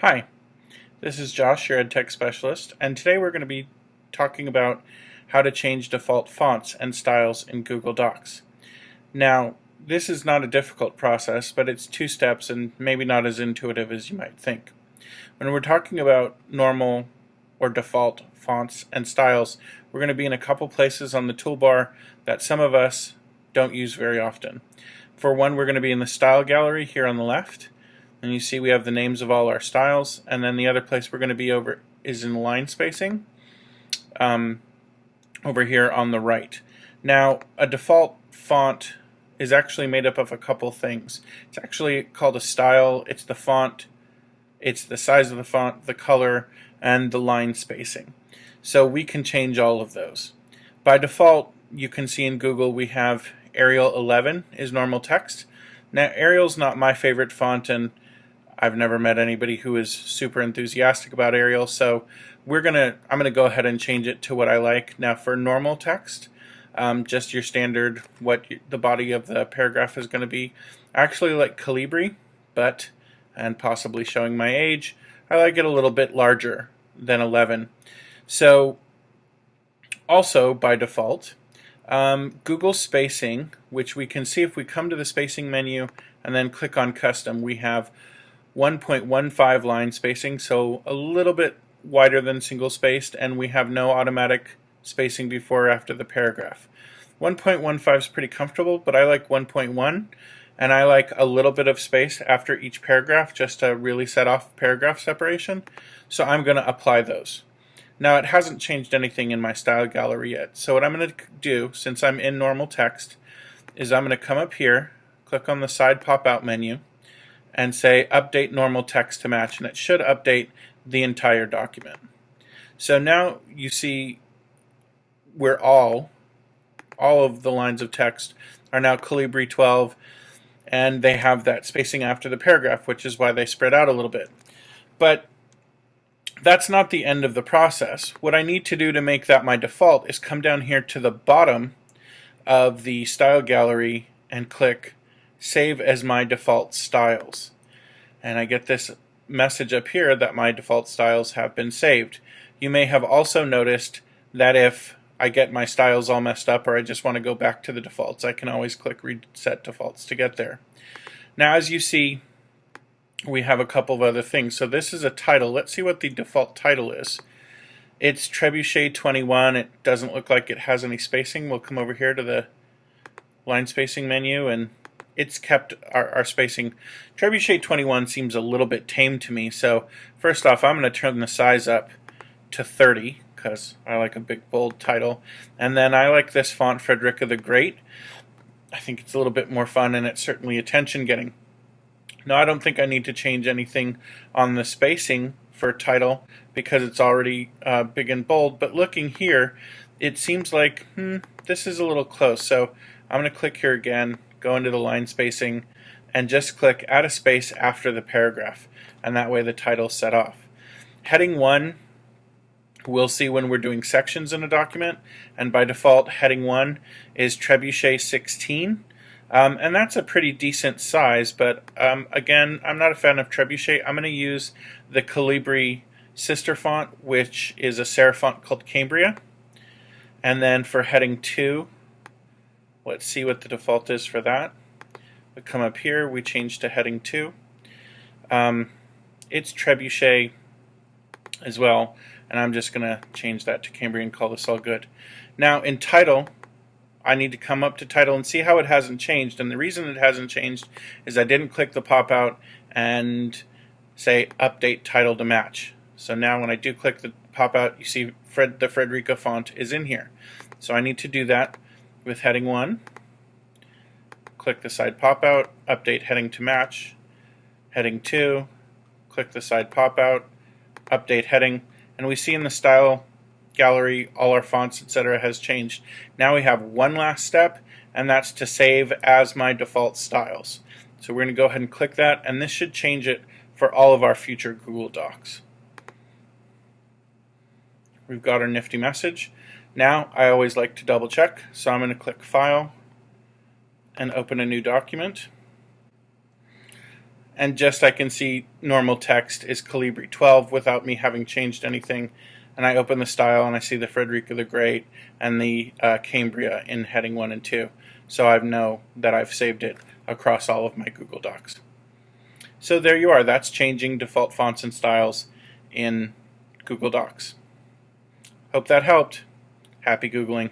Hi, this is Josh, your EdTech specialist, and today we're going to be talking about how to change default fonts and styles in Google Docs. Now, this is not a difficult process, but it's 2 steps and maybe not as intuitive as you might think. When we're talking about normal or default fonts and styles, we're going to be in a couple places on the toolbar that some of us don't use very often. For one, we're going to be in the Style Gallery here on the left. And you see we have the names of all our styles, and then the other place we're going to be over is in line spacing over here on the right. Now, a default font is actually made up of a couple things. It's actually called a style. It's the font, it's the size of the font, the color, and the line spacing. So we can change all of those. By default, you can see in Google we have Arial 11 is normal text. Now, Arial's not my favorite font, and I've never met anybody who is super enthusiastic about Arial, so I'm gonna go ahead and change it to what I like. Now, for normal text, just your standard, the body of the paragraph is going to be. I actually like Calibri, and possibly showing my age, I like it a little bit larger than 11. So, also by default, Google spacing, which we can see if we come to the spacing menu and then click on custom, we have 1.15 line spacing, so a little bit wider than single spaced, and we have no automatic spacing before or after the paragraph. 1.15 is pretty comfortable, but I like 1.1, and I like a little bit of space after each paragraph just to really set off paragraph separation, so I'm going to apply those. Now, it hasn't changed anything in my style gallery yet, so what I'm going to do, since I'm in normal text, is I'm going to come up here, click on the side pop-out menu, and say update normal text to match, and it should update the entire document. So now you see where all of the lines of text are now Calibri 12, and they have that spacing after the paragraph, which is why they spread out a little bit. But that's not the end of the process. What I need to do to make that my default is come down here to the bottom of the style gallery and click Save as my default styles. And I get this message up here that my default styles have been saved. You may have also noticed that if I get my styles all messed up or I just want to go back to the defaults, I can always click Reset Defaults to get there. Now, as you see, we have a couple of other things. So this is a title. Let's see what the default title is. It's Trebuchet 21. It doesn't look like it has any spacing. We'll come over here to the line spacing menu, and it's kept our spacing. Trebuchet 21 seems a little bit tame to me, so first off, I'm going to turn the size up to 30 because I like a big bold title. And then I like this font, Frederica the Great. I think it's a little bit more fun, and it's certainly attention getting. Now, I don't think I need to change anything on the spacing for title because it's already big and bold, but looking here, it seems like this is a little close. So I'm going to click here again, go into the line spacing, and just click add a space after the paragraph, and that way the title's set off. Heading 1, we'll see when we're doing sections in a document, and by default heading 1 is Trebuchet 16, and that's a pretty decent size, but again, I'm not a fan of Trebuchet. I'm going to use the Calibri sister font, which is a serif font called Cambria. And then for heading 2, let's see what the default is for that. We come up here, we change to heading 2. It's Trebuchet as well, and I'm just going to change that to Cambria and call this all good. Now in title, I need to come up to title and see how it hasn't changed, and the reason it hasn't changed is I didn't click the pop-out and say update title to match. So now when I do click the pop-out, you see the Frederica font is in here. So I need to do that with heading 1, click the side pop-out, update heading to match, heading 2, click the side pop-out, update heading, and we see in the style gallery all our fonts, etc. has changed. Now we have one last step, and that's to save as my default styles. So we're going to go ahead and click that, and this should change it for all of our future Google Docs. We've got our nifty message. Now I always like to double check, so I'm going to click File and open a new document. and just I can see normal text is Calibri 12 without me having changed anything. And I open the style and I see the Frederica the Great and the Cambria in heading 1 and 2. So I know that I've saved it across all of my Google Docs. So there you are. That's changing default fonts and styles in Google Docs. Hope that helped. Happy Googling.